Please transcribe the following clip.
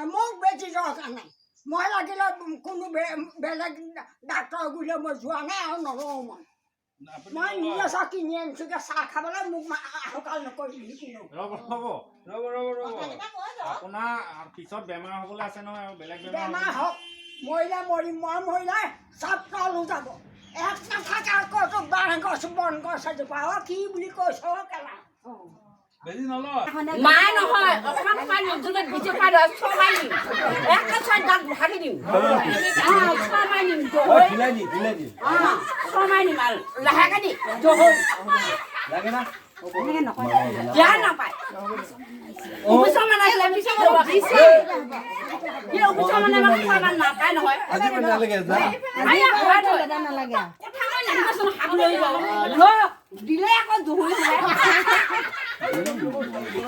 মোক বেছি দৰকাৰ নাই মই লাগিলে কোনো বেলেগ ডাক্তৰ গুৰিলৈ মই যোৱা নাই আৰু নলওঁ মই নিজে চাহ কিনি আনিছোগে চাহ খাবলৈ মোক আহকাল নকৰিবি আপোনাৰ পিছত বেমাৰ হ'বলৈ আছে নহয় আৰু বেলেগ বেমাৰ হওক মৰিলে মৰিম মই মৰিলে চব তলো যাব এক নাথাকে আকৌ বাঁহ গছ বন গছ এজোপা কি বুলি কৈছ কেলা মায়ে নহয় অকণমান পাই নজুলত বিজে পাই ছমাই নিম একটা ছয় দাঁত ভাগি দিম ছমাই নিম ছমাই নিম আৰু লাহেকে দি লাগে না দিয়া নাপায় অফিচৰ মানে আহিলে পিছে অফিচৰ মানে আমাৰ নাপায় নহয় নালাগে কথা মই নাহিবাচোন হাত লৈ দিলে আকৌ জহুৰি